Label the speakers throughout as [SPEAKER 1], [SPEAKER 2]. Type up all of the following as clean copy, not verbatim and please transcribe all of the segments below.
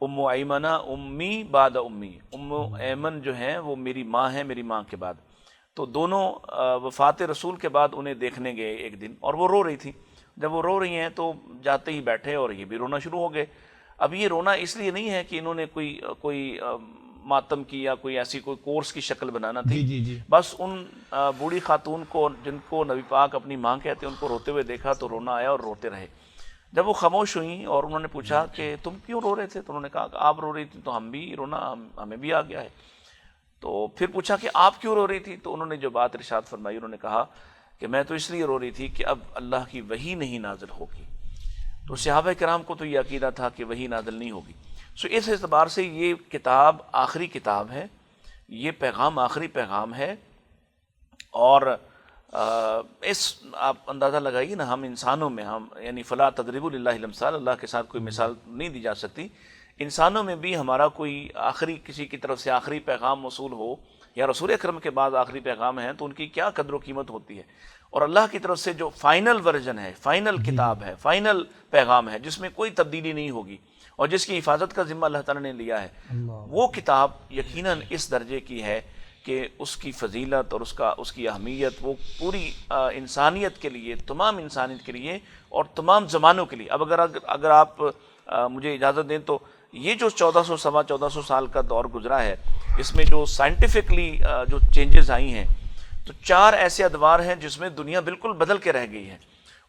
[SPEAKER 1] ام ایمنہ امی بعد امی، ام ایمن جو ہیں وہ میری ماں ہیں میری ماں کے بعد. تو دونوں وفات رسول کے بعد انہیں دیکھنے گئے ایک دن، اور وہ رو رہی تھی. جب وہ رو رہی ہیں تو جاتے ہی بیٹھے اور یہ بھی رونا شروع ہو گئے. اب یہ رونا اس لیے نہیں ہے کہ انہوں نے کوئی ماتم کی یا کوئی ایسی کوئی کورس کی شکل بنانا تھی.
[SPEAKER 2] جی
[SPEAKER 1] بس ان بوڑھی خاتون کو جن کو نبی پاک اپنی ماں کہتے ہیں ان کو روتے ہوئے دیکھا تو رونا آیا اور روتے رہے. جب وہ خاموش ہوئیں اور انہوں نے پوچھا کہ تم کیوں رو رہے تھے، تو انہوں نے کہا کہ آپ رو رہی تھی تو ہم بھی رونا ہمیں بھی آ گیا ہے. تو پھر پوچھا کہ آپ کیوں رو رہی تھی، تو انہوں نے جو بات ارشاد فرمائی انہوں نے کہا کہ میں تو اس لیے رو رہی تھی کہ اب اللہ کی وحی نہیں نازل ہوگی. تو صحابہ کرام کو تو یہ عقیدہ تھا کہ وحی نازل نہیں ہوگی. اس اعتبار سے یہ کتاب آخری کتاب ہے، یہ پیغام آخری پیغام ہے. اور آپ اندازہ لگائیے نا، ہم انسانوں میں ہم یعنی فلا تضربوا للہ الامثال، اللہ کے ساتھ کوئی مثال نہیں دی جا سکتی. انسانوں میں بھی ہمارا کوئی آخری کسی کی طرف سے آخری پیغام موصول ہو یا رسول اکرم کے بعد آخری پیغام ہے تو ان کی کیا قدر و قیمت ہوتی ہے. اور اللہ کی طرف سے جو فائنل ورژن ہے، فائنل کتاب ہے، فائنل پیغام ہے جس میں کوئی تبدیلی نہیں ہوگی اور جس کی حفاظت کا ذمہ اللہ تعالیٰ نے لیا ہے، وہ کتاب یقیناً اس درجے کی ہے کہ اس کی فضیلت اور اس کی اہمیت وہ پوری انسانیت کے لیے، تمام انسانیت کے لیے اور تمام زمانوں کے لیے. اب اگر آپ مجھے اجازت دیں تو یہ جو 1400 سال کا دور گزرا ہے، اس میں جو سائنٹیفکلی جو چینجز آئی ہیں، تو 4 ایسے ادوار ہیں جس میں دنیا بالکل بدل کے رہ گئی ہے.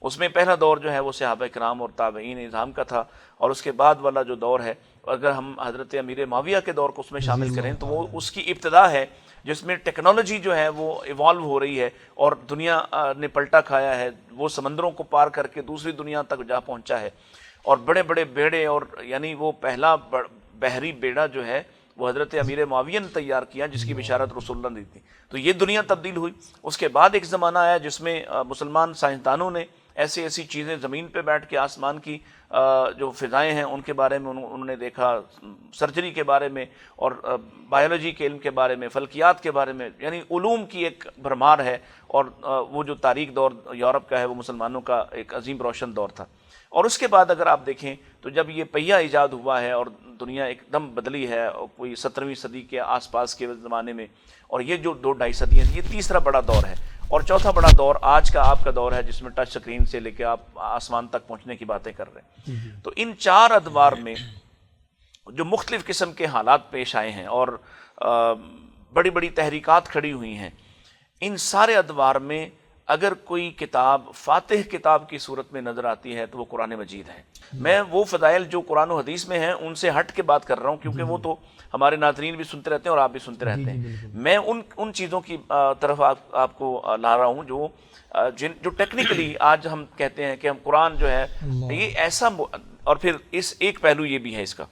[SPEAKER 1] اس میں پہلا دور جو ہے وہ صحابہ کرام اور تابعین نظام کا تھا، اور اس کے بعد والا جو دور ہے، اگر ہم حضرت امیر معاویہ کے دور کو اس میں شامل کریں تو وہ اس کی ابتدا ہے جس میں ٹیکنالوجی جو ہے وہ ایوالو ہو رہی ہے اور دنیا نے پلٹا کھایا ہے. وہ سمندروں کو پار کر کے دوسری دنیا تک جا پہنچا ہے، اور بڑے بڑے بیڑے، اور یعنی وہ پہلا بحری بیڑا جو ہے وہ حضرت امیر معاویہ نے تیار کیا جس کی بشارت رسول اللہ نے دی تھی. تو یہ دنیا تبدیل ہوئی. اس کے بعد ایک زمانہ آیا جس میں مسلمان سائنسدانوں نے ایسی چیزیں زمین پہ بیٹھ کے آسمان کی جو فضائیں ہیں ان کے بارے میں انہوں نے دیکھا، سرجری کے بارے میں اور بایولوجی کے علم کے بارے میں، فلکیات کے بارے میں، یعنی علوم کی ایک بھرمار ہے. اور وہ جو تاریک دور یورپ کا ہے وہ مسلمانوں کا ایک عظیم روشن دور تھا. اور اس کے بعد اگر آپ دیکھیں تو جب یہ پہیہ ایجاد ہوا ہے اور دنیا ایک دم بدلی ہے، کوئی 17ویں صدی کے آس پاس کے زمانے میں، اور یہ جو 2-2.5 صدیاں، یہ تیسرا بڑا دور ہے. اور چوتھا بڑا دور آج کا آپ کا دور ہے جس میں ٹچ سکرین سے لے کے آپ آسمان تک پہنچنے کی باتیں کر رہے ہیں. تو ان 4 ادوار میں جو مختلف قسم کے حالات پیش آئے ہیں اور بڑی بڑی تحریکات کھڑی ہوئی ہیں، ان سارے ادوار میں اگر کوئی کتاب فاتح کتاب کی صورت میں نظر آتی ہے تو وہ قرآن مجید ہے. میں وہ فضائل جو قرآن و حدیث میں ہیں ان سے ہٹ کے بات کر رہا ہوں، کیونکہ وہ تو ہمارے ناظرین بھی سنتے رہتے ہیں اور آپ بھی سنتے رہتے ہیں. میں ان چیزوں کی طرف آپ کو لا رہا ہوں جو ٹیکنیکلی آج ہم کہتے ہیں کہ ہم قرآن جو ہے یہ ایسا. اور پھر اس ایک پہلو یہ بھی ہے اس کا،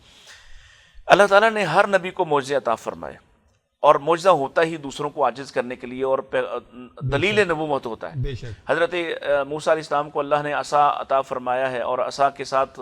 [SPEAKER 1] اللہ تعالیٰ نے ہر نبی کو معجزے عطا فرمائے، اور معجزہ ہوتا ہی دوسروں کو عاجز کرنے کے لیے اور دلیل نبوت ہوتا ہے. حضرت موسیٰ علیہ السلام کو اللہ نے عصا عطا فرمایا ہے، اور عصا کے ساتھ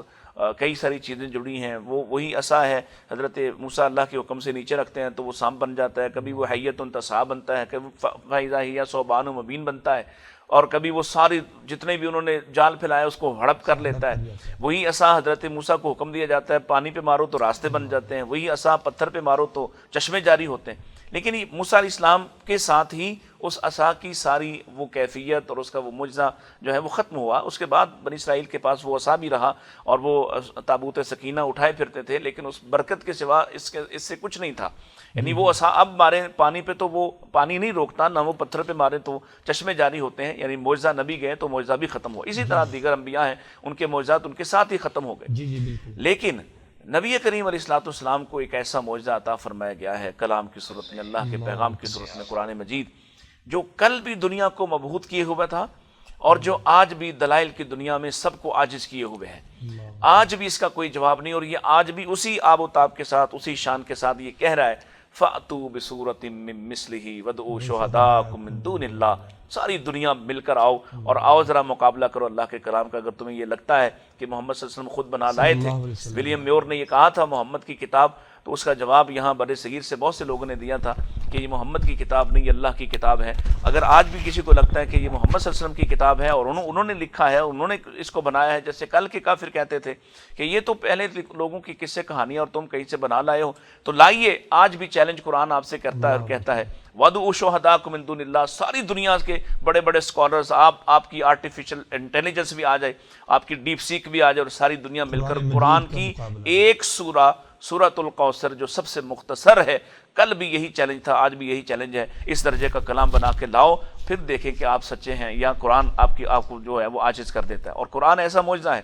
[SPEAKER 1] کئی ساری چیزیں جڑی ہیں. وہی عصا ہے، حضرت موسیٰ اللہ کے حکم سے نیچے رکھتے ہیں تو وہ سانپ بن جاتا ہے، کبھی وہ حیۃ تسعیٰ بنتا ہے، کبھی فإذا ہی ثعبان مبین بنتا ہے، اور کبھی وہ ساری جتنے بھی انہوں نے جال پھیلایا اس کو ہڑپ کر لیتا ہے. وہی عصا حضرت موسیٰ کو حکم دیا جاتا ہے پانی پہ مارو تو راستے بن جاتے ہیں، وہی عصا پتھر پہ مارو تو چشمے جاری ہوتے ہیں. لیکن موسیٰ علیہ السلام کے ساتھ ہی اس عصا کی ساری وہ کیفیت اور اس کا وہ معجزہ جو ہے وہ ختم ہوا. اس کے بعد بنی اسرائیل کے پاس وہ عصا بھی رہا اور وہ تابوت سکینہ اٹھائے پھرتے تھے، لیکن اس برکت کے سوا اس سے کچھ نہیں تھا. یعنی وہ عصا اب مارے پانی پہ تو وہ پانی نہیں روکتا، نہ وہ پتھر پہ مارے تو چشمے جاری ہوتے ہیں. یعنی معجزہ نبی گئے تو معجزہ بھی ختم ہوا. اسی طرح دیگر انبیاء ہیں، ان کے معجزات ان کے ساتھ ہی ختم ہو گئے. لیکن نبی کریم علیہ الصلوۃ والسلام کو ایک ایسا معجزہ عطا فرمایا گیا ہے کلام کی صورت میں، اللہ کے پیغام کی صورت میں، قرآن مجید، جو کل بھی دنیا کو مبہوت کیے ہوا تھا اور جو آج بھی دلائل کی دنیا میں سب کو عاجز کیے ہوئے ہیں. آج بھی اس کا کوئی جواب نہیں، اور یہ آج بھی اسی آب و تاب کے ساتھ، اسی شان کے ساتھ یہ کہہ رہا ہے فَأْتُوا بِسُورَةٍ مِّن مِّثْلِهِ وَادْعُوا شُهَدَاءَكُم مِّن دُونِ اللَّهِ. ساری دنیا مل کر آؤ اور آؤ ذرا مقابلہ کرو اللہ کے کلام کا. اگر تمہیں یہ لگتا ہے کہ محمد صلی اللہ علیہ وسلم خود بنا لائے تھے، ولیم میور نے یہ کہا تھا محمد کی کتاب، تو اس کا جواب یہاں بر صغیر سے بہت سے لوگوں نے دیا تھا کہ یہ محمد کی کتاب نہیں، یہ اللہ کی کتاب ہے۔ اگر آج بھی کسی کو لگتا ہے کہ یہ محمد صلی اللہ علیہ وسلم کی کتاب ہے اور انہوں نے لکھا ہے، انہوں نے اس کو بنایا ہے، جیسے کل کے کافر کہتے تھے کہ یہ تو پہلے لوگوں کی قصے کہانیاں اور تم کہیں سے بنا لائے ہو، تو لائیے، آج بھی چیلنج قرآن آپ سے کرتا ہے اور کہتا ہے وَادْعُوا شُهَدَاءَكُم مِّن دُونِ اللَّهِ۔ ساری دنیا کے بڑے بڑے اسکالرز، آپ کی آرٹیفیشل انٹیلیجنس بھی آ جائے، آپ کی ڈیپ سیک بھی آ جائے، اور ساری دنیا مل کر قرآن کی ایک سورہ، سورۃ الکوثر جو سب سے مختصر ہے، کل بھی یہی چیلنج تھا، آج بھی یہی چیلنج ہے، اس درجے کا کلام بنا کے لاؤ، پھر دیکھیں کہ آپ سچے ہیں یا قرآن آپ کو جو ہے وہ عاجز کر دیتا ہے۔ اور قرآن ایسا معجزہ ہے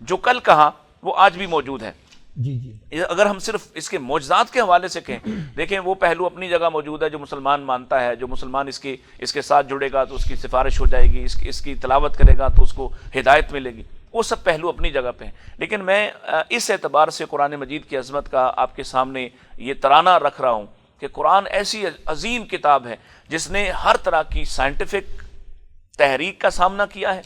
[SPEAKER 1] جو کل کہا وہ آج بھی موجود ہے۔
[SPEAKER 2] جی جی،
[SPEAKER 1] اگر ہم صرف اس کے معجزات کے حوالے سے کہیں، دیکھیں وہ پہلو اپنی جگہ موجود ہے، جو مسلمان مانتا ہے، جو مسلمان اس کے ساتھ جڑے گا تو اس کی سفارش ہو جائے گی، اس کی تلاوت کرے گا تو اس کو ہدایت ملے گی، وہ سب پہلو اپنی جگہ پہ ہیں۔ لیکن میں اس اعتبار سے قرآن مجید کی عظمت کا آپ کے سامنے یہ ترانہ رکھ رہا ہوں کہ قرآن ایسی عظیم کتاب ہے جس نے ہر طرح کی سائنٹیفک تحریک کا سامنا کیا ہے،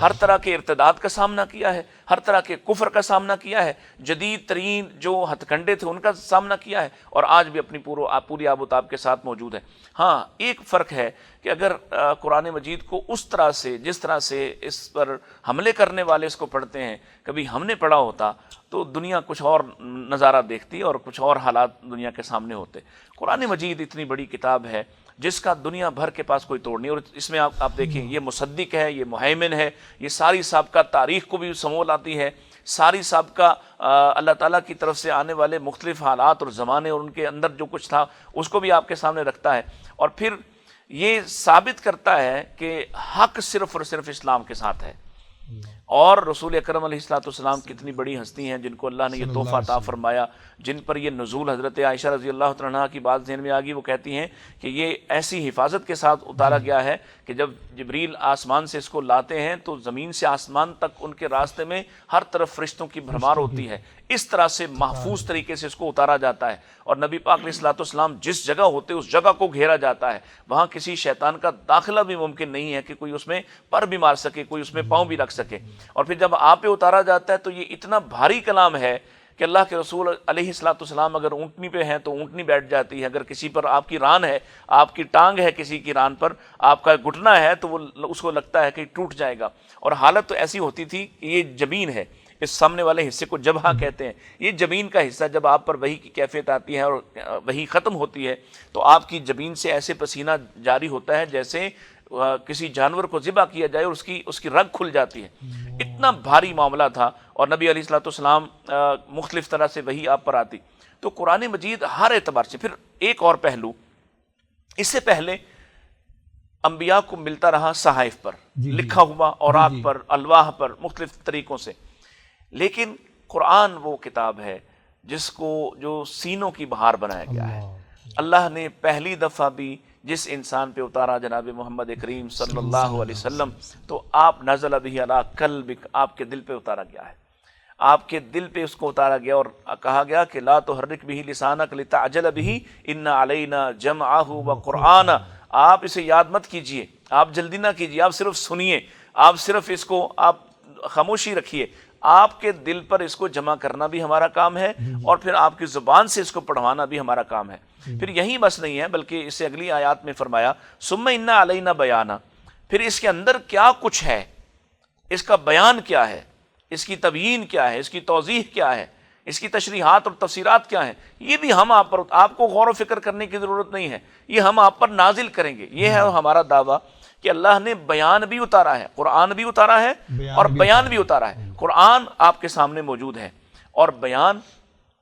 [SPEAKER 1] ہر طرح کے ارتداد کا سامنا کیا ہے، ہر طرح کے کفر کا سامنا کیا ہے، جدید ترین جو ہتھ کنڈے تھے ان کا سامنا کیا ہے، اور آج بھی اپنی پوری آب و تاب کے ساتھ موجود ہے۔ ہاں، ایک فرق ہے کہ اگر قرآن مجید کو اس طرح سے، جس طرح سے اس پر حملے کرنے والے اس کو پڑھتے ہیں، کبھی ہم نے پڑھا ہوتا تو دنیا کچھ اور نظارہ دیکھتی اور کچھ اور حالات دنیا کے سامنے ہوتے۔ قرآن مجید اتنی بڑی کتاب ہے جس کا دنیا بھر کے پاس کوئی توڑ نہیں، اور اس میں آپ دیکھیں یہ مصدق ہے، یہ مہیمن ہے، یہ ساری سابقہ تاریخ کو بھی سمو لاتی ہے، ساری سابقہ اللہ تعالیٰ کی طرف سے آنے والے مختلف حالات اور زمانے اور ان کے اندر جو کچھ تھا اس کو بھی آپ کے سامنے رکھتا ہے، اور پھر یہ ثابت کرتا ہے کہ حق صرف اور صرف اسلام کے ساتھ ہے، اور رسول اکرم علیہ الصلوۃ والسلام کتنی بڑی ہستی ہیں جن کو اللہ نے یہ تحفہ عطا فرمایا، جن پر یہ نزول حضرت عائشہ رضی اللہ تعالیٰ عنہا کی بات ذہن میں آ گئی، وہ کہتی ہیں کہ یہ ایسی حفاظت کے ساتھ اتارا گیا ہے کہ جب جبریل آسمان سے اس کو لاتے ہیں تو زمین سے آسمان تک ان کے راستے میں ہر طرف فرشتوں کی بھرمار ہوتی ہے، اس طرح سے محفوظ طریقے سے اس کو اتارا جاتا ہے، اور نبی پاک علیہ الصلوۃ والسلام جس جگہ ہوتے اس جگہ کو گھیرا جاتا ہے، وہاں کسی شیطان کا داخلہ بھی ممکن نہیں ہے کہ کوئی اس میں پر بھی مار سکے، کوئی اس میں پاؤں بھی رکھ سکے، اور پھر جب آپ پہ اتارا جاتا ہے تو یہ اتنا بھاری کلام ہے کہ اللہ کے رسول علیہ الصلوۃ والسلام اگر اونٹنی پہ ہیں تو اونٹنی بیٹھ جاتی ہے، اگر کسی پر آپ کی ران ہے، آپ کی ٹانگ ہے کسی کی ران پر، آپ کا گھٹنا ہے تو وہ اس کو لگتا ہے کہ ٹوٹ جائے گا، اور حالت تو ایسی ہوتی تھی کہ یہ جبین ہے، اس سامنے والے حصے کو جبہہ کہتے ہیں، یہ جبین کا حصہ جب آپ پر وحی کی کیفیت آتی ہے اور وحی ختم ہوتی ہے تو آپ کی جبین سے ایسے پسینہ جاری ہوتا ہے جیسے کسی جانور کو ذبح کیا جائے اور اس کی رگ کھل جاتی ہے، اتنا بھاری معاملہ تھا، اور نبی علیہ الصلوۃ والسلام مختلف طرح سے وحی آپ پر آتی۔ تو قرآن مجید ہر اعتبار سے، پھر ایک اور پہلو، اس سے پہلے انبیاء کو ملتا رہا صحائف پر لکھا ہوا، اوراق پر، الواح پر، مختلف طریقوں سے، لیکن قرآن وہ کتاب ہے جس کو جو سینوں کی بہار بنایا گیا ہے۔ اللہ نے پہلی دفعہ بھی جس انسان پہ اتارا جناب محمد کریم صلی اللہ علیہ وسلم، تو آپ نزل بہ علی قلبک، آپ کے دل پہ اتارا گیا ہے، آپ کے دل پہ اس کو اتارا گیا، اور کہا گیا کہ لا تحرک بہ لسانک لتعجل بہ ان علینا جمعہ وقرآنہ، آپ اسے یاد مت کیجئے، آپ جلدی نہ کیجئے، آپ صرف سنیے، آپ صرف اس کو آپ خاموشی رکھیے، آپ کے دل پر اس کو جمع کرنا بھی ہمارا کام ہے، اور پھر آپ کی زبان سے اس کو پڑھوانا بھی ہمارا کام ہے۔ پھر یہی بس نہیں ہے، بلکہ اس سے اگلی آیات میں فرمایا ثم ان علینا بیانا، پھر اس کے اندر کیا کچھ ہے، اس کا بیان کیا ہے، اس کی تبیین کیا ہے، اس کی توضیح کیا ہے، اس کی تشریحات اور تفسیرات کیا ہیں، یہ بھی ہم آپ کو غور و فکر کرنے کی ضرورت نہیں ہے، یہ ہم آپ پر نازل کریں گے۔ یہ ہے ہمارا دعویٰ کہ اللہ نے بیان بھی اتارا ہے، قرآن بھی اتارا ہے اور بیان بھی اتارا ہے۔ قرآن آپ کے سامنے موجود ہے اور بیان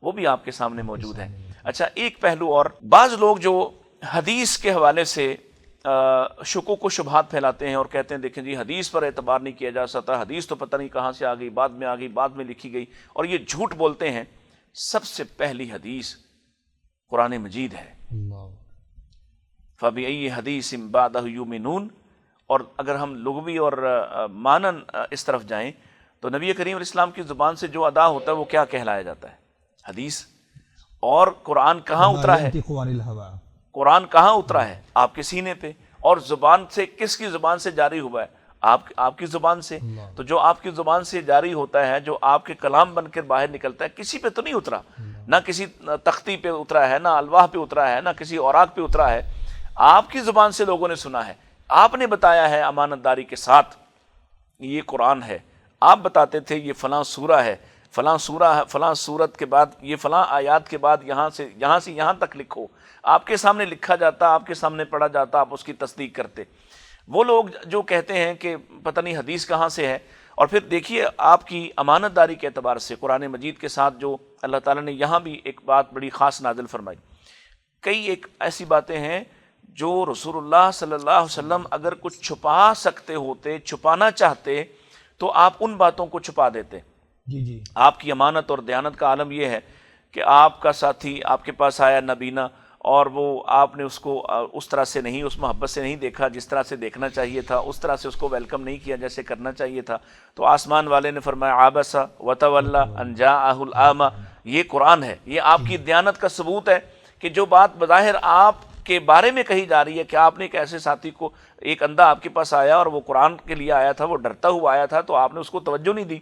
[SPEAKER 1] وہ بھی آپ کے سامنے موجود ہے۔ اچھا، ایک پہلو اور، بعض لوگ جو حدیث کے حوالے سے شکوک و شبہات پھیلاتے ہیں اور کہتے ہیں دیکھیں جی حدیث پر اعتبار نہیں کیا جا سکتا، حدیث تو پتہ نہیں کہاں سے آ گئی، بعد میں آ گئی، بعد میں لکھی گئی، اور یہ جھوٹ بولتے ہیں۔ سب سے پہلی حدیث قرآن مجید ہے، فَبِأَيِّ حَدِيثٍ بَعْدَهُ يُؤْمِنُونَ، اور اگر ہم لغوی اور مانن اس طرف جائیں تو نبی کریم علیہ السلام کی زبان سے جو ادا ہوتا ہے وہ کیا کہلایا جاتا ہے؟ حدیث۔ اور قرآن کہاں اترا ہے؟ قرآن کہاں اترا ہے؟ آپ کے سینے پہ، اور زبان سے کس کی زبان سے جاری ہوا ہے؟ آپ کی زبان سے۔ تو جو آپ کی زبان سے جاری ہوتا ہے، جو آپ کے کلام بن کر باہر نکلتا ہے، کسی پہ تو نہیں اترا، نہ کسی تختی پہ اترا ہے، نہ الواح پہ اترا ہے، نہ کسی اوراق پہ اترا ہے، آپ کی زبان سے لوگوں نے سنا ہے، آپ نے بتایا ہے امانت داری کے ساتھ یہ قرآن ہے، آپ بتاتے تھے یہ فلاں سورہ ہے، فلاں سورہ ہے، فلاں سورت کے بعد یہ فلاں آیات کے بعد یہاں سے یہاں تک لکھو، آپ کے سامنے لکھا جاتا، آپ کے سامنے پڑھا جاتا، آپ اس کی تصدیق کرتے۔ وہ لوگ جو کہتے ہیں کہ پتہ نہیں حدیث کہاں سے ہے، اور پھر دیکھیے آپ کی امانت داری کے اعتبار سے قرآن مجید کے ساتھ جو اللہ تعالیٰ نے یہاں بھی ایک بات بڑی خاص نازل فرمائی، کئی ایک ایسی باتیں ہیں جو رسول اللہ صلی اللہ علیہ وسلم اگر کچھ چھپا سکتے ہوتے، چھپانا چاہتے تو آپ ان باتوں کو چھپا دیتے۔
[SPEAKER 2] جی جی
[SPEAKER 1] آپ کی امانت اور دیانت کا عالم یہ ہے کہ آپ کا ساتھی آپ کے پاس آیا نبینا، اور وہ آپ نے اس کو اس طرح سے نہیں، اس محبت سے نہیں دیکھا جس طرح سے دیکھنا چاہیے تھا، اس طرح سے اس کو ویلکم نہیں کیا جیسے کرنا چاہیے تھا، تو آسمان والے نے فرمایا عابس وتولی ان جاءہ الاعمی۔ یہ قرآن ہے، یہ آپ کی دیانت کا ثبوت ہے کہ جو بات بظاہر آپ کے بارے میں کہی جا رہی ہے کہ آپ نے ایک ایسے ساتھی کو، ایک اندھا آپ کے پاس آیا اور وہ قرآن کے لیے آیا تھا، وہ ڈرتا ہوا آیا تھا، تو آپ نے اس کو توجہ نہیں دی۔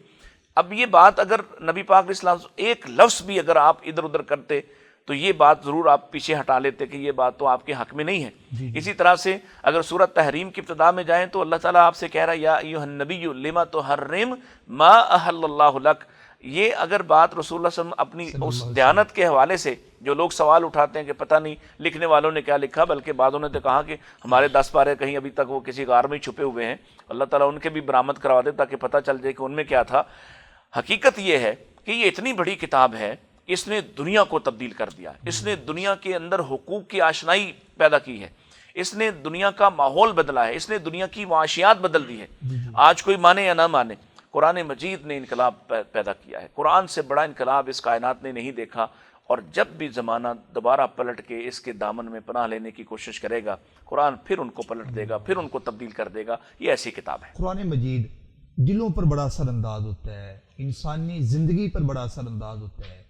[SPEAKER 1] اب یہ بات اگر نبی پاک علیہ السلام ایک لفظ بھی اگر آپ ادھر ادھر کرتے تو یہ بات ضرور آپ پیچھے ہٹا لیتے کہ یہ بات تو آپ کے حق میں نہیں ہے۔ اسی طرح سے اگر سورۃ تحریم کی ابتدا میں جائیں تو اللہ تعالیٰ آپ سے کہہ رہا ہے یا ایھا النبی لما تحرم ما احل اللہ لک۔ یہ اگر بات رسول اللہ صلی اللہ علیہ وسلم اپنی اس دیانت کے حوالے سے، جو لوگ سوال اٹھاتے ہیں کہ پتہ نہیں لکھنے والوں نے کیا لکھا، بلکہ بعضوں نے تو کہا کہ ہمارے 10 پارے کہیں ابھی تک وہ کسی غار میں چھپے ہوئے ہیں، اللہ تعالیٰ ان کے بھی برآمد کروا دے تاکہ پتہ چل جائے کہ ان میں کیا تھا۔ حقیقت یہ ہے کہ یہ اتنی بڑی کتاب ہے، اس نے دنیا کو تبدیل کر دیا، اس نے دنیا کے اندر حقوق کی آشنائی پیدا کی ہے، اس نے دنیا کا ماحول بدلا ہے، اس نے دنیا کی معاشیات بدل دی ہے۔ آج کوئی مانے یا نہ مانے، قرآن مجید نے انقلاب پیدا کیا ہے۔ قرآن سے بڑا انقلاب اس کائنات نے نہیں دیکھا، اور جب بھی زمانہ دوبارہ پلٹ کے اس کے دامن میں پناہ لینے کی کوشش کرے گا، قرآن پھر ان کو پلٹ دے گا، پھر ان کو تبدیل کر دے گا۔ یہ ایسی کتاب ہے۔
[SPEAKER 2] قرآن مجید دلوں پر بڑا اثر انداز ہوتا ہے، انسانی زندگی پر بڑا اثر انداز ہوتا ہے،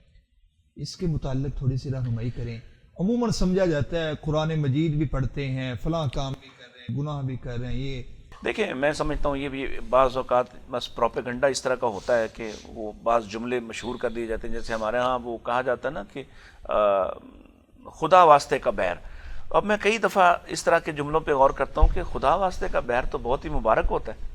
[SPEAKER 2] اس کے متعلق تھوڑی سی رہنمائی کریں۔ عموماً سمجھا جاتا ہے قرآن مجید بھی پڑھتے ہیں، فلاں کام بھی کر رہے ہیں، گناہ بھی کر رہے ہیں۔ یہ
[SPEAKER 1] دیکھیں، میں سمجھتا ہوں یہ بھی بعض اوقات بس پروپیگنڈا اس طرح کا ہوتا ہے کہ وہ بعض جملے مشہور کر دیے جاتے ہیں، جیسے ہمارے ہاں وہ کہا جاتا ہے نا کہ خدا واسطے کا بیر۔ اب میں کئی دفعہ اس طرح کے جملوں پہ غور کرتا ہوں کہ خدا واسطے کا بیر تو بہت ہی مبارک ہوتا ہے،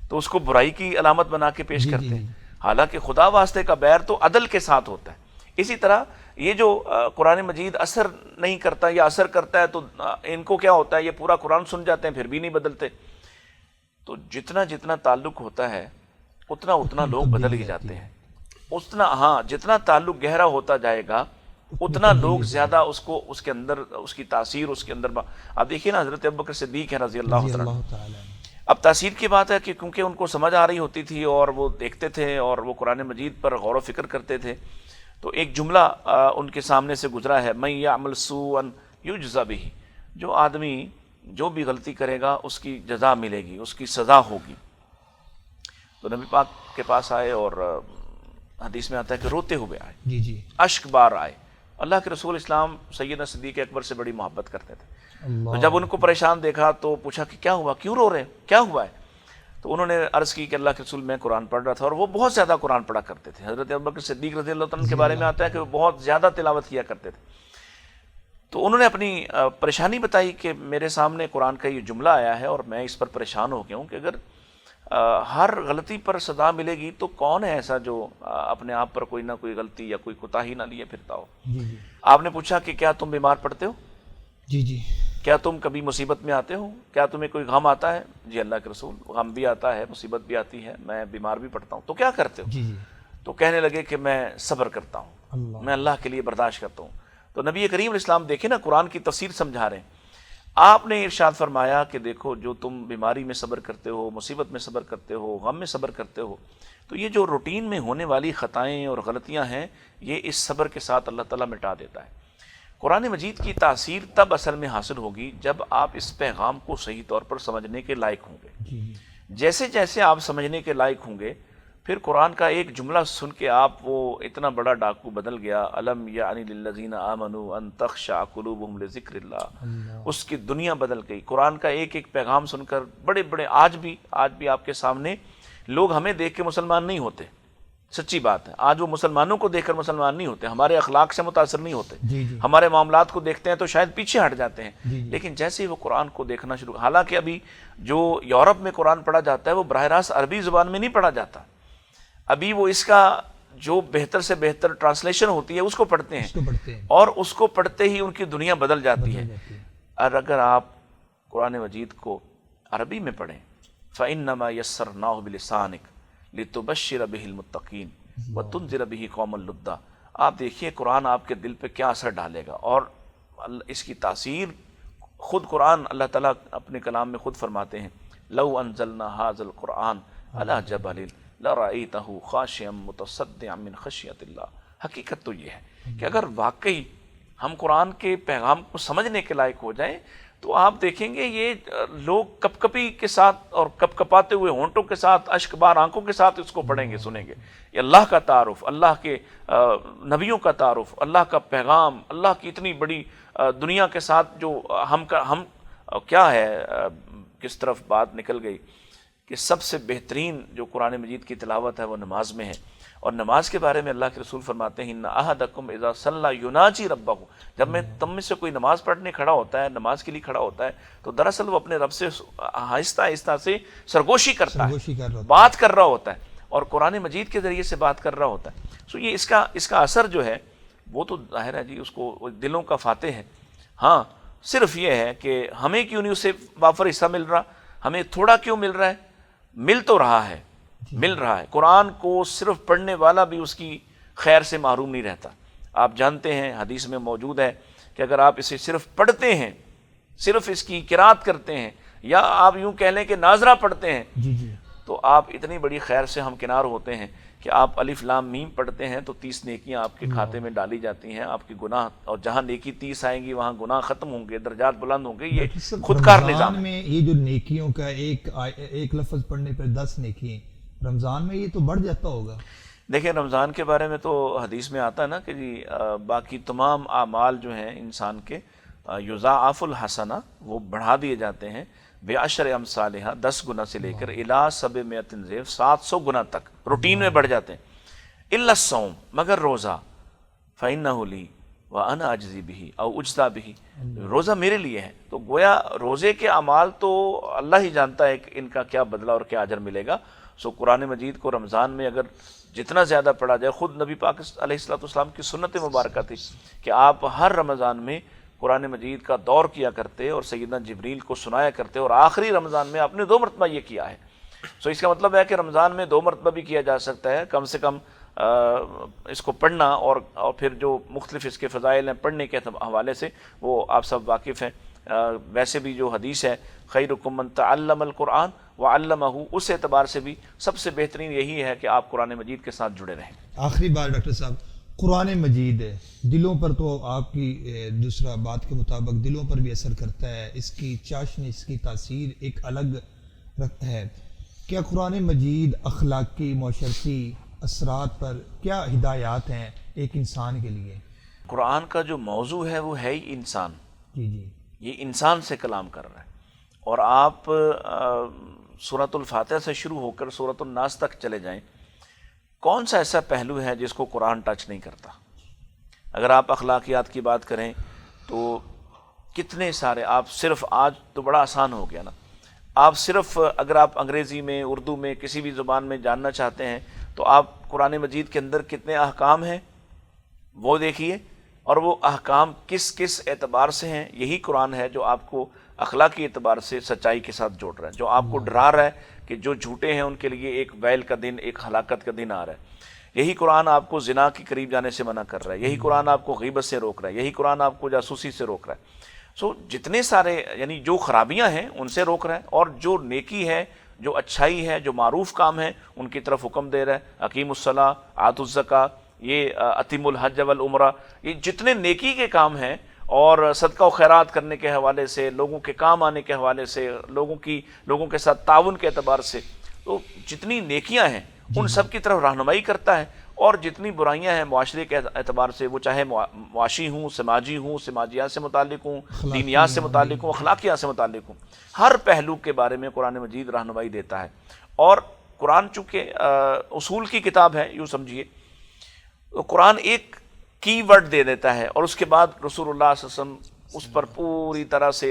[SPEAKER 1] تو اس کو برائی کی علامت بنا کے پیش کرتے ہیں، حالانکہ خدا واسطے کا بیر تو عدل کے ساتھ ہوتا ہے۔ اسی طرح یہ جو قرآن مجید اثر نہیں کرتا یا اثر کرتا ہے تو ان کو کیا ہوتا ہے، یہ پورا قرآن سن جاتے ہیں پھر بھی نہیں بدلتے۔ تو جتنا جتنا تعلق ہوتا ہے اتنا اتنا لوگ بدل ہی جاتے ہیں، اتنا ہاں جتنا تعلق گہرا ہوتا جائے گا اتنا لوگ زیادہ اس کو، اس کے اندر اس کی تاثیر اس کے اندر اب دیکھیے نا حضرت ابوبکر صدیق ہے رضی اللہ تعالیٰ۔ اب تاثیر کی بات ہے کہ کیونکہ ان کو سمجھ آ رہی ہوتی تھی اور وہ دیکھتے تھے اور وہ قرآن مجید پر غور و فکر کرتے تھے، تو ایک جملہ ان کے سامنے سے گزرا ہے، من یعمل سوءا یجزا بہ، جو آدمی جو بھی غلطی کرے گا اس کی جزا ملے گی، اس کی سزا ہوگی۔ تو نبی پاک کے پاس آئے اور حدیث میں آتا ہے کہ روتے ہوئے آئے،
[SPEAKER 2] جی جی
[SPEAKER 1] اشک بار آئے۔ اللہ کے رسول اسلام سیدنا صدیق اکبر سے بڑی محبت کرتے تھے، تو جب ان کو پریشان دیکھا تو پوچھا کہ کیا ہوا، کیوں رو رہے ہیں، کیا ہوا ہے؟ تو انہوں نے عرض کی کہ اللہ کے رسول میں قرآن پڑھ رہا تھا، اور وہ بہت زیادہ قرآن پڑھا کرتے تھے۔ حضرت ابوبکر صدیق رضی اللہ عنہ کے بارے میں آتا ہے کہ وہ بہت زیادہ تلاوت کیا کرتے تھے۔ تو انہوں نے اپنی پریشانی بتائی کہ میرے سامنے قرآن کا یہ جملہ آیا ہے اور میں اس پر پریشان ہو گیا ہوں کہ اگر ہر غلطی پر سزا ملے گی تو کون ہے ایسا جو اپنے آپ پر کوئی نہ کوئی غلطی یا کوئی کوتاہی نہ لیے پھرتا ہو۔ آپ نے پوچھا کہ کیا تم بیمار پڑتے ہو؟
[SPEAKER 2] جی جی
[SPEAKER 1] کیا تم کبھی مصیبت میں آتے ہو؟ کیا تمہیں کوئی غم آتا ہے؟ جی اللہ کے رسول، غم بھی آتا ہے، مصیبت بھی آتی ہے، میں بیمار بھی پڑتا ہوں۔ تو کیا کرتے ہو؟
[SPEAKER 2] جی جی
[SPEAKER 1] تو کہنے لگے کہ میں صبر کرتا ہوں، میں اللہ کے لیے برداشت کرتا ہوں۔ تو نبی کریم علیہ السلام دیکھیں نا قرآن کی تفسیر سمجھا رہے ہیں، آپ نے ارشاد فرمایا کہ دیکھو جو تم بیماری میں صبر کرتے ہو، مصیبت میں صبر کرتے ہو، غم میں صبر کرتے ہو، تو یہ جو روٹین میں ہونے والی خطائیں اور غلطیاں ہیں یہ اس صبر کے ساتھ اللہ تعالیٰ مٹا دیتا ہے۔ قرآن مجید کی تاثیر تب اصل میں حاصل ہوگی جب آپ اس پیغام کو صحیح طور پر سمجھنے کے لائق ہوں گے۔ جیسے جیسے آپ سمجھنے کے لائق ہوں گے پھر قرآن کا ایک جملہ سن کے آپ وہ اتنا بڑا ڈاکو بدل گیا، الم یعنی للذین آمنوا ان تخشع قلوبہم لذکر اللہ، اس کی دنیا بدل گئی۔ قرآن کا ایک ایک پیغام سن کر بڑے بڑے آج بھی آپ کے سامنے لوگ ہمیں دیکھ کے مسلمان نہیں ہوتے، سچی بات ہے. آج وہ مسلمانوں کو دیکھ کر مسلمان نہیں ہوتے, ہمارے اخلاق سے متاثر نہیں ہوتے,
[SPEAKER 2] جی جی
[SPEAKER 1] ہمارے معاملات کو دیکھتے ہیں تو شاید پیچھے ہٹ جاتے ہیں.
[SPEAKER 2] جی جی.
[SPEAKER 1] لیکن جیسے ہی وہ قرآن کو دیکھنا شروع, حالانکہ ابھی جو یورپ میں قرآن پڑھا جاتا ہے وہ براہ راست عربی زبان میں نہیں پڑھا جاتا, ابھی وہ اس کا جو بہتر سے بہتر ٹرانسلیشن ہوتی ہے اس کو پڑھتے ہیں,
[SPEAKER 2] اس کو پڑھتے ہیں,
[SPEAKER 1] اور اس کو پڑھتے ہی ان کی دنیا بدل جاتی ہے.
[SPEAKER 2] جاتی ہے.
[SPEAKER 1] اور اگر آپ قرآن مجید کو عربی میں پڑھیں, فَإِنَّمَا يَسَّرْنَاهُ بِلِسَانِكَ لِتُبَشِّرَ بِهِ الْمُتَّقِينَ وَتُنذِرَ بِهِ قَوْمًا لُدًّا. آپ دیکھیے قرآن آپ کے دل پہ کیا اثر ڈالے گا, اور اس کی تاثیر خود قرآن اللہ تعالیٰ اپنے کلام میں خود فرماتے ہیں, لَوْ أَنزَلْنَا هَذَا الْقُرْآنَ عَلَى جَبَلٍ لَرَأَيْتَهُ خَاشِعًا مُتَصَدِّعًا مِنْ خَشْيَةِ اللَّهِ. حقیقت تو یہ ہے کہ اگر واقعی ہم قرآن کے پیغام کو سمجھنے کے لائق ہو جائیں تو آپ دیکھیں گے یہ لوگ کپ کپی کے ساتھ اور کپ کپاتے ہوئے ہونٹوں کے ساتھ, اشک بار آنکھوں کے ساتھ اس کو پڑھیں گے, سنیں گے. یہ اللہ کا تعارف, اللہ کے نبیوں کا تعارف, اللہ کا پیغام, اللہ کی اتنی بڑی دنیا کے ساتھ جو ہم کیا ہے, کس طرف بات نکل گئی کہ سب سے بہترین جو قرآن مجید کی تلاوت ہے وہ نماز میں ہے. اور نماز کے بارے میں اللہ کے رسول فرماتے ہیں, ان احدکم اذا صلی یناجی ربہ, جب میں تم میں سے کوئی نماز پڑھنے کھڑا ہوتا ہے, نماز کے لیے کھڑا ہوتا ہے, تو دراصل وہ اپنے رب سے آہستہ آہستہ سے سرگوشی کرتا ہے, بات کر رہا ہوتا ہے, اور قرآن مجید کے ذریعے سے بات کر رہا ہوتا ہے. سو یہ اس کا اثر جو ہے وہ تو ظاہر ہے جی, اس کو دلوں کا فاتح ہے. ہاں صرف یہ ہے کہ ہمیں کیوں نہیں اسے وافر حصہ مل رہا, ہمیں تھوڑا کیوں مل رہا ہے, مل تو رہا ہے, مل رہا ہے. قرآن کو صرف پڑھنے والا بھی اس کی خیر سے محروم نہیں رہتا. آپ جانتے ہیں حدیث میں موجود ہے کہ اگر آپ اسے صرف پڑھتے ہیں, صرف اس کی قرات کرتے ہیں, یا آپ یوں کہہ لیں کہ ناظرہ پڑھتے ہیں,
[SPEAKER 2] جی جی,
[SPEAKER 1] تو آپ اتنی بڑی خیر سے ہمکنار ہوتے ہیں کہ آپ الف لام میم پڑھتے ہیں تو 30 نیکیاں آپ کے کھاتے میں ڈالی جاتی ہیں. آپ کے گناہ, اور جہاں نیکی 30 آئیں گی وہاں گناہ ختم ہوں گے, درجات بلند ہوں گے. یہ خود کار نظام ہے.
[SPEAKER 2] میں یہ جو نیکیوں کا ایک لفظ پڑھنے پہ 10 نیکی, رمضان میں یہ تو بڑھ جاتا ہوگا.
[SPEAKER 1] دیکھیں رمضان کے بارے میں تو حدیث میں آتا ہے نا کہ جی باقی تمام اعمال جو ہیں انسان کے, یضاعف الحسنہ, وہ بڑھا دیے جاتے ہیں بعشر امثالہا, 10 گنا سے لے کر الی 700 ضعف, 700 گنا تک روٹین میں بڑھ جاتے ہیں. الا الصوم, مگر روزہ, فإنہ لی وانا اجزی بہ او اجزا بہ, روزہ میرے لیے ہے. تو گویا روزے کے اعمال تو اللہ ہی جانتا ہے کہ ان کا کیا بدلہ اور کیا اجر ملے گا. سو قرآن مجید کو رمضان میں اگر جتنا زیادہ پڑھا جائے, خود نبی پاک علیہ الصلوۃ والسلام کی سنت مبارکہ تھی کہ آپ ہر رمضان میں قرآن مجید کا دور کیا کرتے اور سیدنا جبریل کو سنایا کرتے, اور آخری رمضان میں آپ نے 2 مرتبہ یہ کیا ہے. سو اس کا مطلب ہے کہ رمضان میں 2 مرتبہ بھی کیا جا سکتا ہے کم سے کم اس کو پڑھنا, اور پھر جو مختلف اس کے فضائل ہیں پڑھنے کے حوالے سے وہ آپ سب واقف ہیں. ویسے بھی جو حدیث ہے خیرکم من تعلم القرآن وعلمہ, اس اعتبار سے بھی سب سے بہترین یہی ہے کہ آپ قرآن مجید کے ساتھ جڑے رہیں.
[SPEAKER 2] آخری بار ڈاکٹر صاحب, قرآن مجید ہے دلوں پر, تو آپ کی دوسرا بات کے مطابق دلوں پر بھی اثر کرتا ہے, اس کی چاشنی, اس کی تاثیر ایک الگ ہے. کیا قرآن مجید اخلاقی معاشرتی اثرات پر کیا ہدایات ہیں ایک انسان کے لیے؟
[SPEAKER 1] قرآن کا جو موضوع ہے وہ ہے ہی انسان.
[SPEAKER 2] جی جی,
[SPEAKER 1] یہ انسان سے کلام کر رہا ہے, اور آپ سورۃ الفاتحہ سے شروع ہو کر سورۃ الناس تک چلے جائیں, کون سا ایسا پہلو ہے جس کو قرآن ٹچ نہیں کرتا؟ اگر آپ اخلاقیات کی بات کریں تو کتنے سارے, آپ صرف آج تو بڑا آسان ہو گیا نا, آپ صرف اگر آپ انگریزی میں, اردو میں, کسی بھی زبان میں جاننا چاہتے ہیں تو آپ قرآن مجید کے اندر کتنے احکام ہیں وہ دیکھیے, اور وہ احکام کس کس اعتبار سے ہیں. یہی قرآن ہے جو آپ کو اخلاقی اعتبار سے سچائی کے ساتھ جوڑ رہا ہے, جو آپ کو ڈرا رہا ہے کہ جو جھوٹے ہیں ان کے لیے ایک ویل کا دن, ایک ہلاکت کا دن آ رہا ہے. یہی قرآن آپ کو زنا کے قریب جانے سے منع کر رہا ہے, یہی قرآن آپ کو غیبت سے روک رہا ہے, یہی قرآن آپ کو جاسوسی سے روک رہا ہے. سو جتنے سارے, یعنی جو خرابیاں ہیں ان سے روک رہا ہے, اور جو نیکی ہے, جو اچھائی ہے, جو معروف کام ہے ان کی طرف حکم دے رہا ہے. اقیم الصلاۃ, آتوا الزکوٰۃ, یہ اتم الحج والعمرہ, یہ جتنے نیکی کے کام ہیں, اور صدقہ و خیرات کرنے کے حوالے سے, لوگوں کے کام آنے کے حوالے سے, لوگوں کے ساتھ تعاون کے اعتبار سے, تو جتنی نیکیاں ہیں ان سب کی طرف رہنمائی کرتا ہے. اور جتنی برائیاں ہیں معاشرے کے اعتبار سے, وہ چاہے معاشی ہوں, سماجی ہوں, سماجیات سے متعلق ہوں, دینیات سے متعلق ہوں, اخلاقیات سے متعلق ہوں, ہر پہلو کے بارے میں قرآن مجید رہنمائی دیتا ہے. اور قرآن چونکہ اصول کی کتاب ہے یوں سمجھیے، تو قرآن ایک کی ورڈ دے دیتا ہے اور اس کے بعد رسول اللہ صلی اللہ علیہ وسلم اس پر پوری طرح سے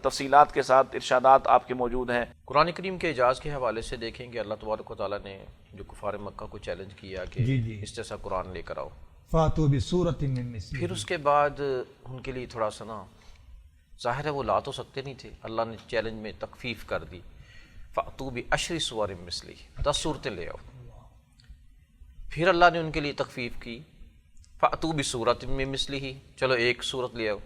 [SPEAKER 1] تفصیلات کے ساتھ ارشادات آپ کے موجود ہیں۔
[SPEAKER 3] قرآن کریم کے اعجاز کے حوالے سے دیکھیں کہ اللہ تبارک و تعالیٰ نے جو کفار مکہ کو چیلنج کیا کہ اس جیسا قرآن لے کر آؤ،
[SPEAKER 2] فاتو بسورۃ من مثلہ،
[SPEAKER 3] پھر اس کے بعد ان کے لیے تھوڑا سا نا ظاہر ہے وہ لا تو سکتے نہیں تھے، اللہ نے چیلنج میں تخفیف کر دی، فاتو بعشر سور مثلہ، 10 صورتیں لے آؤ۔ پھر اللہ نے ان کے لیے تخفیف کی، فاتو بسورۃ من مثلہ، چلو ایک صورت لے آؤ۔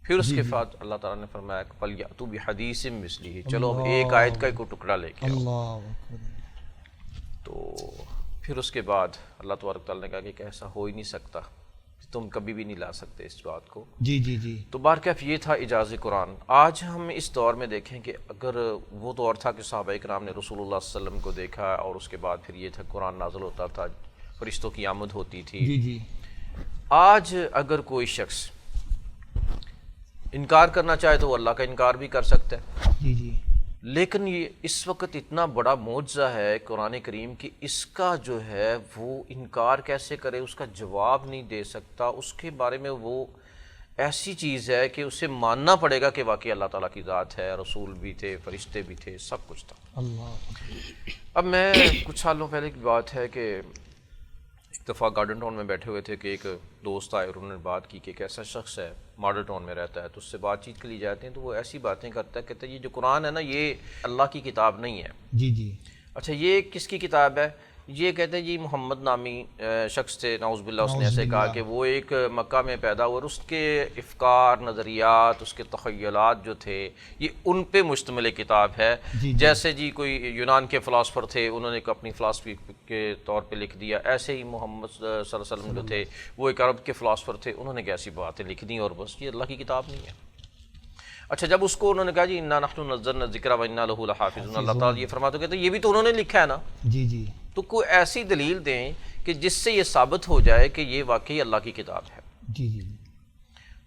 [SPEAKER 3] پھر اس کے بعد اللہ تعالیٰ نے فرمایا کہ فلیأتوا بحدیث مثلہ، چلو اب ایک آیت کا ایک ٹکڑا لے کے آؤ۔
[SPEAKER 2] اللہ اکبر۔
[SPEAKER 3] تو پھر اس کے بعد اللہ تبارک تعالیٰ نے کہا کہ ایسا ہو ہی نہیں سکتا، تم کبھی بھی نہیں لا سکتے اس بات کو۔
[SPEAKER 2] جی جی جی،
[SPEAKER 3] تو بہرکیف یہ تھا اعجاز قرآن۔ آج ہم اس دور میں دیکھیں کہ اگر وہ دور تھا کہ صحابہ کرام نے رسول اللہ صلی اللہ علیہ وسلم کو دیکھا اور اس کے بعد پھر یہ تھا قرآن نازل ہوتا تھا، فرشتوں کی آمد ہوتی تھی۔
[SPEAKER 2] جی جی،
[SPEAKER 3] آج اگر کوئی شخص انکار کرنا چاہے تو وہ اللہ کا انکار بھی کر سکتا ہے،
[SPEAKER 2] جی جی،
[SPEAKER 3] لیکن یہ اس وقت اتنا بڑا معجزہ ہے قرآن کریم کہ اس کا جو ہے وہ انکار کیسے کرے، اس کا جواب نہیں دے سکتا، اس کے بارے میں وہ ایسی چیز ہے کہ اسے ماننا پڑے گا کہ واقعی اللہ تعالیٰ کی ذات ہے، رسول بھی تھے، فرشتے بھی تھے، سب کچھ تھا۔
[SPEAKER 2] اللہ،
[SPEAKER 3] اب میں کچھ سالوں پہلے کی بات ہے کہ ایک دفعہ گارڈن ٹاؤن میں بیٹھے ہوئے تھے کہ ایک دوست آئے اور انہوں نے بات کی کہ ایک ایسا شخص ہے ماڈل ٹاؤن میں رہتا ہے، تو اس سے بات چیت کے لیے جاتے ہیں تو وہ ایسی باتیں کرتا ہے، کہتا ہے یہ جو قرآن ہے نا یہ اللہ کی کتاب نہیں ہے۔
[SPEAKER 2] جی جی،
[SPEAKER 3] اچھا یہ کس کی کتاب ہے؟ یہ کہتے ہیں جی محمد نامی شخص تھے، نعوذ باللہ، اس نے ایسے کہا کہ وہ ایک مکہ میں پیدا ہوا اور اس کے افکار، نظریات، اس کے تخیلات جو تھے یہ ان پہ مشتمل کتاب ہے۔ جیسے جی کوئی یونان کے فلاسفر تھے، انہوں نے اپنی فلاسفی کے طور پہ لکھ دیا، ایسے ہی محمد صلی اللہ علیہ وسلم جو تھے وہ ایک عرب کے فلاسفر تھے، انہوں نے کیسی باتیں لکھ دیں اور بس یہ اللہ کی کتاب نہیں ہے۔ اچھا جب اس کو انہوں نے کہا جی انا نحن نزلنا الذکر و انا لہ لحافظون، اللہ تعالیٰ یہ فرماتے کہتے ہیں یہ بھی تو انہوں نے لکھا ہے نا،
[SPEAKER 2] جی جی،
[SPEAKER 3] تو کوئی ایسی دلیل دیں کہ جس سے یہ ثابت ہو جائے کہ یہ واقعی اللہ کی کتاب ہے۔
[SPEAKER 2] جی جی،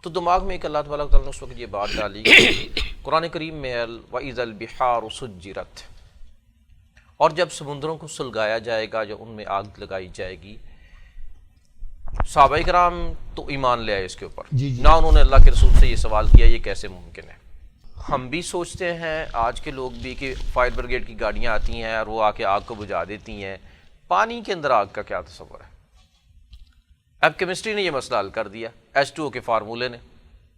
[SPEAKER 3] تو دماغ میں ایک اللہ تبارک تعالیٰ نے اس وقت یہ بات ڈالی کہ قرآن کریم میں وَإِذَا الْبِحَارُ سُجِّرَتْ، اور جب سمندروں کو سلگایا جائے گا، جب ان میں آگ لگائی جائے گی، صحابہ کرام تو ایمان لے آئے اس کے اوپر، نہ انہوں نے اللہ کے رسول سے یہ سوال کیا یہ کیسے ممکن ہے۔ ہم بھی سوچتے ہیں آج کے لوگ بھی کہ فائر بریگیڈ کی گاڑیاں آتی ہیں اور وہ آ کے آگ کو بجھا دیتی ہیں، پانی کے اندر آگ کا کیا تصور ہے؟ اب کیمسٹری نے یہ مسئلہ حل کر دیا H2O کے فارمولے نے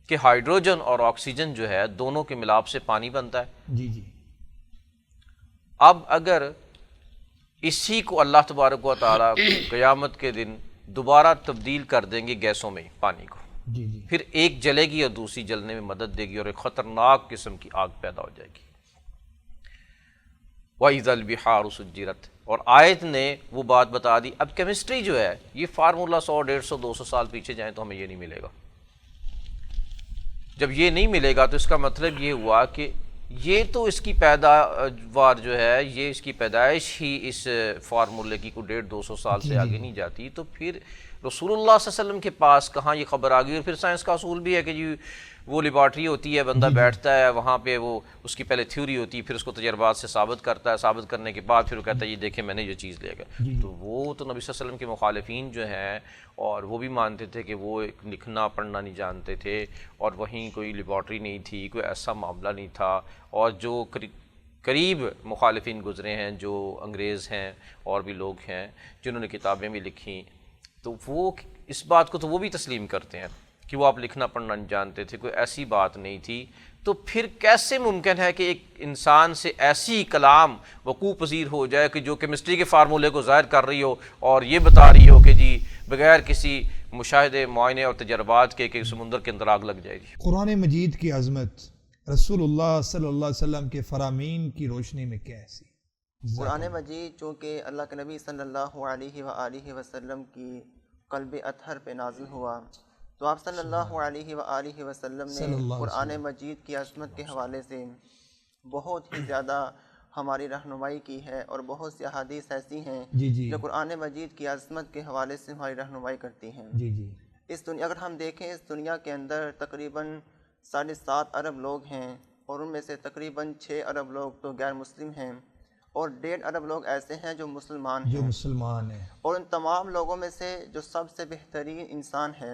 [SPEAKER 3] کہ ہائیڈروجن اور آکسیجن جو ہے دونوں کے ملاپ سے پانی بنتا ہے۔
[SPEAKER 2] جی جی،
[SPEAKER 3] اب اگر اسی کو اللہ تبارک و تعالیٰ قیامت کے دن دوبارہ تبدیل کر دیں گے گیسوں میں پانی کو،
[SPEAKER 2] جی جی،
[SPEAKER 3] پھر ایک جلے گی اور دوسری جلنے میں مدد دے گی اور ایک خطرناک قسم کی آگ پیدا ہو جائے گی۔ وَإِذَا الْبِحَارُ سُجِّرَتْ، اور آیت نے وہ بات بتا دی۔ اب کیمسٹری جو ہے یہ فارمولا 100 150 200 سال پیچھے جائیں تو ہمیں یہ نہیں ملے گا۔ جب یہ نہیں ملے گا تو اس کا مطلب یہ ہوا کہ یہ تو اس کی پیداوار جو ہے یہ اس کی پیدائش ہی اس فارمولے کی کو 150 200 سال سے آگے نہیں جاتی، تو پھر رسول اللہ صلی اللہ علیہ وسلم کے پاس کہاں یہ خبر آ گئی؟ اور پھر سائنس کا اصول بھی ہے کہ جی وہ لیبارٹری ہوتی ہے، بندہ بیٹھتا ہے وہاں پہ، وہ اس کی پہلے تھیوری ہوتی ہے، پھر اس کو تجربات سے ثابت کرتا ہے، ثابت کرنے کے بعد پھر وہ کہتا ہے یہ دیکھیں میں نے یہ چیز لے گیا۔ تو وہ تو نبی صلی اللہ علیہ وسلم کے مخالفین جو ہیں اور وہ بھی مانتے تھے کہ وہ لکھنا پڑھنا نہیں جانتے تھے اور وہیں کوئی لیبارٹری نہیں تھی، کوئی ایسا معاملہ نہیں تھا، اور جو قریب مخالفین گزرے ہیں جو انگریز ہیں اور بھی لوگ ہیں جنہوں نے کتابیں بھی لکھیں، تو وہ اس بات کو تو وہ بھی تسلیم کرتے ہیں کہ وہ آپ لکھنا پڑھنا نہیں جانتے تھے، کوئی ایسی بات نہیں تھی۔ تو پھر کیسے ممکن ہے کہ ایک انسان سے ایسی کلام وقوع پذیر ہو جائے کہ جو کیمسٹری کے فارمولے کو ظاہر کر رہی ہو اور یہ بتا رہی ہو کہ جی بغیر کسی مشاہدے، معائنے اور تجربات کے کہ سمندر کے اندر آگ لگ جائے گی۔
[SPEAKER 2] قرآن مجید کی عظمت رسول اللہ صلی اللہ علیہ وسلم کے فرامین کی روشنی میں کیسی؟
[SPEAKER 4] قرآن مجید چونکہ اللہ کے نبی صلی اللہ علیہ وآلہ وسلم کی قلب اطہر پہ نازل ہوا، تو آپ صلی اللہ علیہ وآلہ وسلم نے قرآن مجید کی عظمت کے حوالے سے بہت ہی زیادہ ہماری رہنمائی کی ہے، اور بہت سی احادیث ایسی ہیں جو قرآن مجید کی عظمت کے حوالے سے ہماری رہنمائی کرتی ہیں۔ اس دنیا اگر ہم دیکھیں اس دنیا کے اندر تقریباً 7.5 ارب لوگ ہیں، اور ان میں سے تقریباً 6 ارب لوگ تو غیر مسلم ہیں، اور 1.5 ارب لوگ ایسے ہیں جو مسلمان
[SPEAKER 2] جو
[SPEAKER 4] ہیں،
[SPEAKER 2] مسلمان ہیں،
[SPEAKER 4] اور ان تمام لوگوں میں سے جو سب سے بہترین انسان ہے،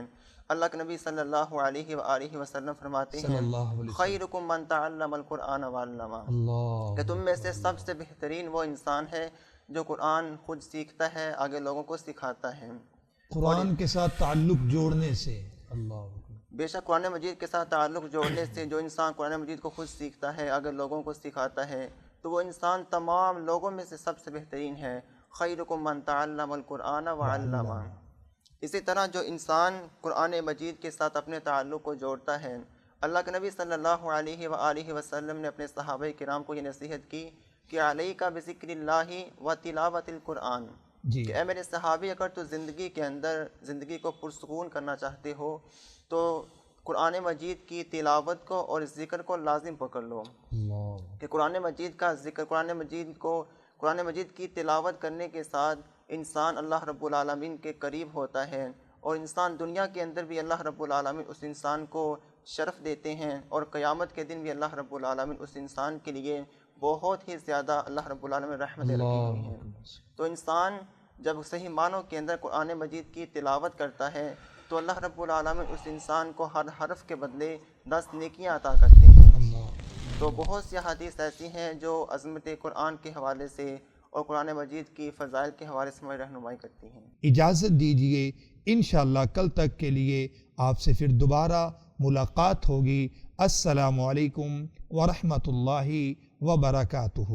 [SPEAKER 4] اللہ کے نبی صلی اللہ علیہ وآلہ وسلم فرماتے
[SPEAKER 2] صلی
[SPEAKER 4] ہیں
[SPEAKER 2] اللہ علیہ وسلم،
[SPEAKER 4] خیرکم من تعلم القرآن وعلمہ،
[SPEAKER 2] اللہ،
[SPEAKER 4] کہ تم میں سے سب سے بہترین وہ انسان ہے جو قرآن خود سیکھتا ہے، آگے لوگوں کو سکھاتا ہے۔
[SPEAKER 2] قرآن کے ساتھ تعلق جوڑنے سے، اللہ،
[SPEAKER 4] بے شک قرآن مجید کے ساتھ تعلق جوڑنے سے جو انسان قرآن مجید کو خود سیکھتا ہے، اگر لوگوں کو سکھاتا ہے، تو وہ انسان تمام لوگوں میں سے سب سے بہترین ہے۔ خیرکم من تعلم القرآن وعلمہ۔ اسی طرح جو انسان قرآن مجید کے ساتھ اپنے تعلق کو جوڑتا ہے، اللہ کے نبی صلی اللہ علیہ وآلہ وسلم نے اپنے صحابہ کرام کو یہ نصیحت کی کہ علیک بذکر اللہ و تلاوت القرآن،
[SPEAKER 2] جی،
[SPEAKER 4] کہ اے میرے صحابی، اگر تو زندگی کے اندر زندگی کو پرسکون کرنا چاہتے ہو تو قرآن مجید کی تلاوت کو اور ذکر کو لازم پکڑ لو،
[SPEAKER 2] اللہ،
[SPEAKER 4] کہ قرآن مجید کا ذکر، قرآن مجید کی تلاوت کرنے کے ساتھ انسان اللہ رب العالمین کے قریب ہوتا ہے، اور انسان دنیا کے اندر بھی اللہ رب العالمین اس انسان کو شرف دیتے ہیں، اور قیامت کے دن بھی اللہ رب العالمین اس انسان کے لیے بہت ہی زیادہ اللہ رب العالمین رحمتیں رکھی ہوئی ہیں۔ تو انسان جب صحیح معنوں کے اندر قرآن مجید کی تلاوت کرتا ہے تو اللہ رب العالمین اس انسان کو ہر حرف کے بدلے 10 نیکیاں عطا کرتے ہیں۔ تو بہت سی حدیث ایسی ہیں جو عظمت قرآن کے حوالے سے اور قرآن مجید کی فضائل کے حوالے سے ہماری رہنمائی کرتی ہیں۔
[SPEAKER 2] اجازت دیجیے، انشاءاللہ کل تک کے لیے آپ سے پھر دوبارہ ملاقات ہوگی۔ السلام علیکم ورحمۃ اللہ وبرکاتہ۔